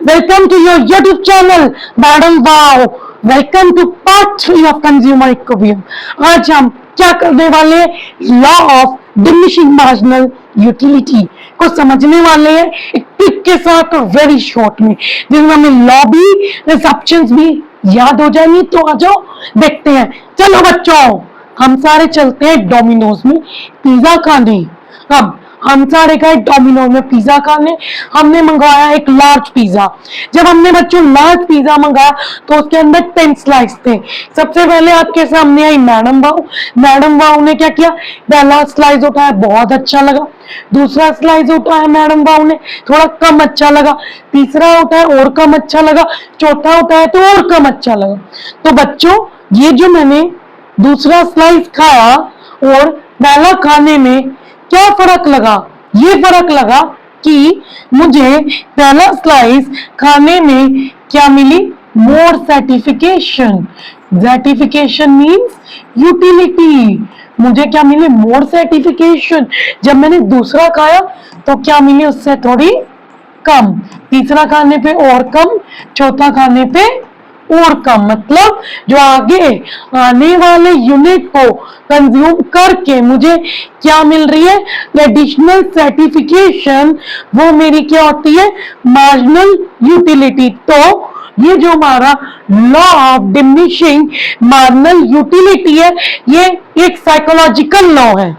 Welcome to your YouTube channel, Madam Wow. Welcome to part 3 of Consumer Equilibrium. आज हम क्या करने वाले हैं? Law of diminishing marginal utility को समझने वाले हैं एक ट्रिक के साथ और वेरी शॉर्ट में, जिसमें हमें लॉ भी रिसेप्शंस भी याद हो जाएंगी। तो आ जाओ देखते हैं। चलो बच्चों, हम सारे चलते हैं डोमिनोज में पिज्जा खाने। अब हम सारे गए डोमिनोज में पिज्जा खाने। हमने मंगवाया एक लार्ज पिज्जा। जब हमने बच्चों लार्ज पिज्जा मंगाया तो उसके अंदर 10 स्लाइस थे। सबसे पहले आपके सामने आई मैडम बाऊ। मैडम बाऊ ने क्या किया? पहला स्लाइस उठाया, बहुत अच्छा लगा। दूसरा स्लाइस उठाया मैडम बाऊ ने, थोड़ा कम अच्छा लगा। तीसरा उठाया और कम अच्छा लगा। चौथा उठाया तो और कम अच्छा लगा। तो बच्चों, ये जो मैंने दूसरा स्लाइस खाया और पहला खाने में क्या फर्क लगा? ये फर्क लगा कि मुझे पहला स्लाइस खाने में क्या मिली? मोर सर्टिफिकेशन। Certification means utility. मुझे क्या मिली? मोर सर्टिफिकेशन। जब मैंने दूसरा खाया तो क्या मिली? उससे थोड़ी कम। तीसरा खाने पे और कम, चौथा खाने पे और कम। मतलब जो आगे आने वाले यूनिट को कंज्यूम करके मुझे क्या मिल रही है? Additional certification. वो मेरी क्या होती है? Marginal utility. तो ये जो हमारा law of diminishing marginal utility है, ये एक साइकोलॉजिकल लॉ है।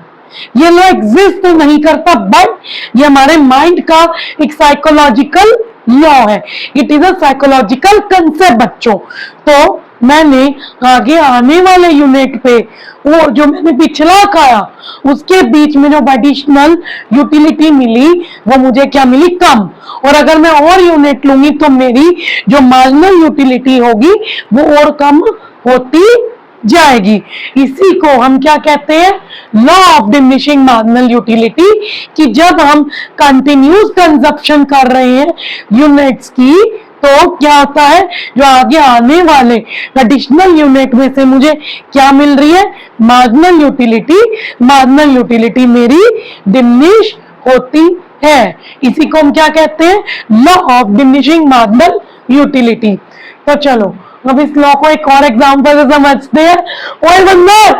ये लॉ एग्जिस्ट नहीं करता, बट ये हमारे माइंड का एक साइकोलॉजिकल लॉ है। It is a psychological concept बच्चों। तो मैंने आगे आने वाले यूनिट पे वो जो मैंने पिछला खाया उसके बीच में जो एडिशनल यूटिलिटी मिली वो मुझे क्या मिली? कम। और अगर मैं और यूनिट लूंगी तो मेरी जो मार्जिनल यूटिलिटी होगी वो और कम होती जाएगी। इसी को हम क्या कहते हैं? Law of diminishing marginal utility. कि जब हम कंटिन्यूस कंजप्शन कर रहे हैं यूनिट्स की तो क्या होता है? जो आगे आने वाले एडिशनल यूनिट में से मुझे क्या मिल रही है? Marginal utility. मार्जिनल यूटिलिटी मेरी डिमिनिश होती है। इसी को हम क्या कहते हैं? Law of diminishing marginal utility. तो चलो अब इस लॉ को एक और एग्जांपल से समझते हैं। ओए बंदर,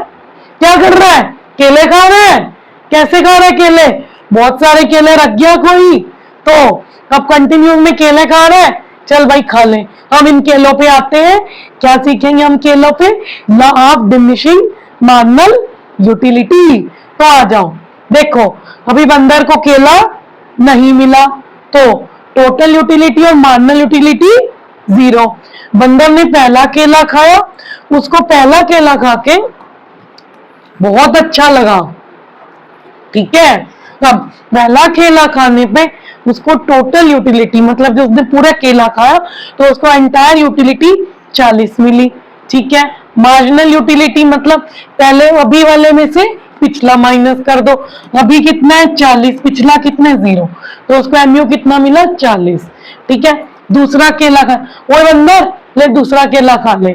क्या कर रहा है? केले खा रहा है? कैसे खा रहा है केले? बहुत सारे केले रख गया कोई, तो अब कंटिन्यू में केले खा रहा है। चल भाई खा ले। हम इन केलों पे आते हैं। क्या सीखेंगे हम केलों पे? Law of diminishing marginal utility. तो आ जाओ देखो, अभी बंदर को केला नहीं मिला तो टोटल यूटिलिटी और मार्जिनल यूटिलिटी 0। बंदर ने पहला केला खाया, उसको पहला केला खा के बहुत अच्छा लगा, ठीक है। अब पहला केला खाने पे उसको टोटल यूटिलिटी, मतलब जो उसने पूरा केला खाया तो उसको एंटायर यूटिलिटी 40 मिली, ठीक है। मार्जिनल यूटिलिटी मतलब पहले अभी वाले में से पिछला माइनस कर दो। अभी कितना है? 40। पिछला कितना है? 0। तो उसको एमयू कितना मिला? 40, ठीक है। दूसरा केला खा, वो बंदर ले दूसरा केला खा ले।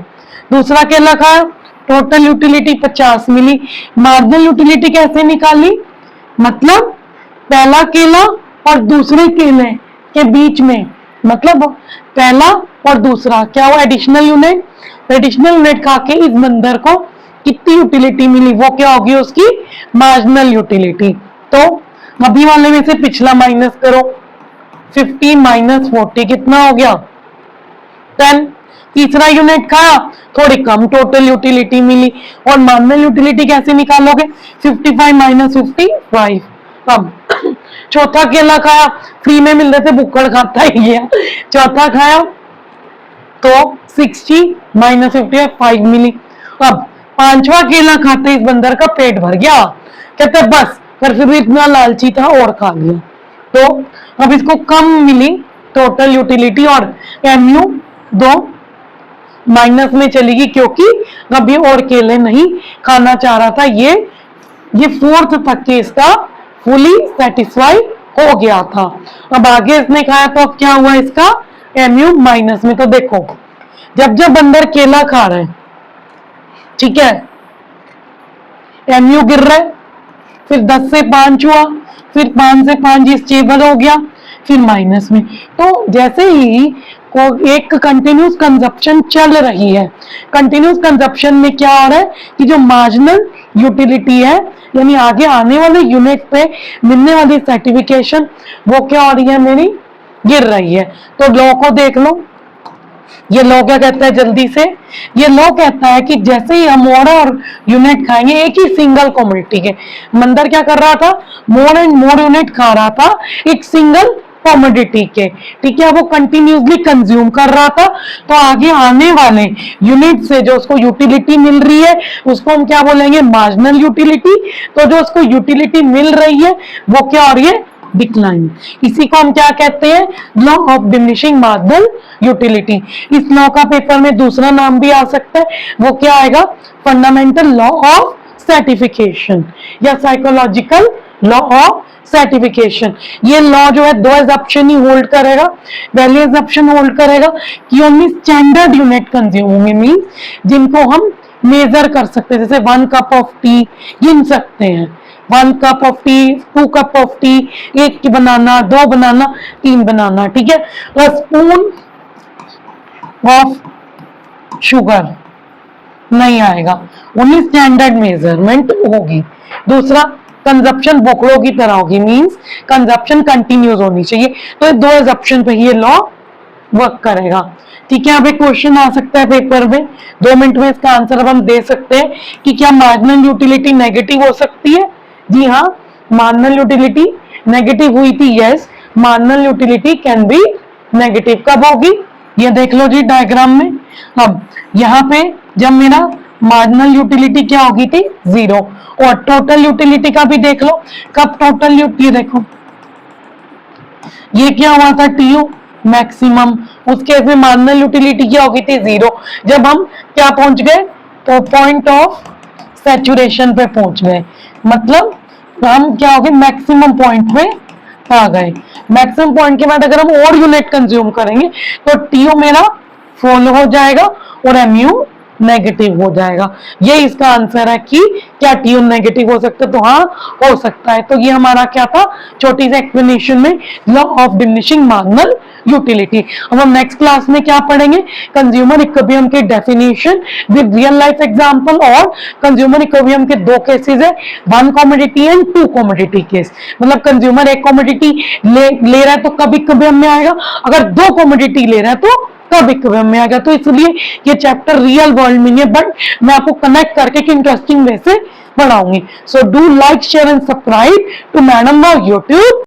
दूसरा केला खाया, टोटल यूटिलिटी 50 मिली। मार्जिनल यूटिलिटी कैसे निकाली? मतलब पहला केला और दूसरे केले के बीच में, मतलब पहला और दूसरा क्या हुआ? Additional unit. एडिशनल यूनिट खा के इस बंदर को कितनी यूटिलिटी मिली? वो क्या होगी? उसकी मार्जिनल यूटिलिटी। तो अभी वाले में से पिछला माइनस करो। 50 माइनस 40 कितना हो गया? 10। तीसरा यूनिट खाया, थोड़ी कम टोटल यूटिलिटी मिली। और मार्जिनल यूटिलिटी कैसे निकालोगे? 55 माइनस 55। अब चौथा केला खाया, फ्री में मिल रहे थे, बुक्कड़ खाता ही गया। चौथा खाया तो 60 माइनस 55 मिली। अब पांचवा केला खाते इस बंदर का पेट भर गया। कहते बस, पर फिर भी इतना लालची था और खा लिया। तो अब इसको कम मिली टोटल यूटिलिटी और एमयू 2 माइनस में चलेगी, क्योंकि अब ये और केले नहीं खाना चाह रहा था। ये फोर्थ तक के इसका फुली सेटिस्फाई हो गया था। अब आगे इसने खाया तो अब क्या हुआ? इसका एमयू माइनस में। तो देखो, जब जब बंदर केला खा रहे हैं, ठीक है, एमयू गिर रहा है। फिर 10 से 5 हुआ, फिर 5 से 5 स्टेबल हो गया, फिर माइनस में। तो जैसे ही को एक कंटिन्यूस कंजप्शन चल रही है, कंटिन्यूस कंजप्शन में क्या हो रहा है कि जो मार्जिनल यूटिलिटी है, यानी आगे आने वाले यूनिट पे मिलने वाली सर्टिफिकेशन, वो क्या हो रही है, मेरी गिर रही है। तो लॉ को देख लो, ये लॉ क्या कहता है जल्दी से, ये लॉ कहता है कि जैसे ही हम और यूनिट खाएंगे एक ही सिंगल कमोडिटी के, मंदर क्या कर रहा था, मोर एंड मोर यूनिट खा रहा था एक सिंगल कमोडिटी के, ठीक है, वो कंटिन्यूसली कंज्यूम कर रहा था। तो आगे आने वाले यूनिट से जो उसको यूटिलिटी मिल रही है उसको हम क्या बोलेंगे, मार्जिनल यूटिलिटी। तो जो उसको यूटिलिटी मिल रही है वो क्या हो रही है, डिक्लाइन। इसी को हम क्या कहते हैं, law of diminishing marginal utility. इस लॉ का पेपर में दूसरा नाम भी आ सकता है, वो क्या आएगा, फंडामेंटल लॉ ऑफ सर्टिफिकेशन या साइकोलॉजिकल लॉ ऑफ सर्टिफिकेशन। ये लॉ जो है दो एजम्पशन ही होल्ड करेगा। पहली एजम्पशन होल्ड करेगा कि ओनली स्टैंडर्ड यूनिट कंज्यूम होंगे, मींस जिनको हम मेजर कर सकते हैं, जैसे 1 कप ऑफ टी गिन सकते हैं, 1 cup of T, 2 cup of T, 1 बनाना, 2 बनाना, 3 बनाना, ठीक है। स्पून ऑफ शुगर नहीं आएगा, ओनली स्टैंडर्ड मेजरमेंट होगी। दूसरा, कंजप्शन बोकड़ों की तरह होगी, मींस कंजप्शन कंटिन्यूस होनी चाहिए। तो दो एजम्पशन पे ये लॉ वर्क करेगा, ठीक है। अब एक क्वेश्चन आ सकता है पेपर में, 2 मिनट में इसका आंसर अब हम दे सकते हैं कि क्या मार्जिनल यूटिलिटी नेगेटिव हो सकती है। जी हाँ, मार्जिनल यूटिलिटी नेगेटिव हुई थी, yes, marginal utility can be negative. कब होगी, ये देख लो जी डायग्राम में। अब यहाँ पे जब मेरा मार्जिनल यूटिलिटी क्या होगी थी, 0, और टोटल यूटिलिटी का भी देख लो, कब टोटल यूटिलिटी, देखो ये क्या हुआ था, टीयू मैक्सिमम, उस केस में मार्जिनल यूटिलिटी क्या होगी थी, 0। जब हम क्या पहुंच गए, तो पॉइंट ऑफ सैचुरेशन पे पहुंच गए, मतलब हम क्या हो गए, मैक्सिमम पॉइंट पे आ गए। मैक्सिमम पॉइंट के बाद अगर हम और यूनिट कंज्यूम करेंगे तो टीयू मेरा फॉल हो जाएगा और एमयू नेगेटिव हो जाएगा। ये इसका आंसर है कि क्या टीयू नेगेटिव हो सकता है, तो हाँ हो सकता है। तो ये हमारा क्या था, छोटी सी एक्सप्लेनेशन में law of diminishing marginal utility. अब हम नेक्स्ट क्लास में क्या पढ़ेंगे, कंज्यूमर इक्विलिब्रियम के definition with real life example, और कंज्यूमर इक्विलिब्रियम के 2 केसेस है, 1 कमोडिटी एंड 2 कमोडिटी केस। मतलब कंज्यूमर एक कमोडिटी ले रहा है तो कब इक्विलिब्रियम में आएगा, अगर 2 कमोडिटी ले रहा है तो कब इक्विलिब्रियम में आएगा। तो इसलिए ये चैप्टर रियल वर्ल्ड में नहीं है, बट मैं आपको कनेक्ट करके एक इंटरेस्टिंग वे से पढ़ाऊंगी। So do like, share and subscribe to madam YouTube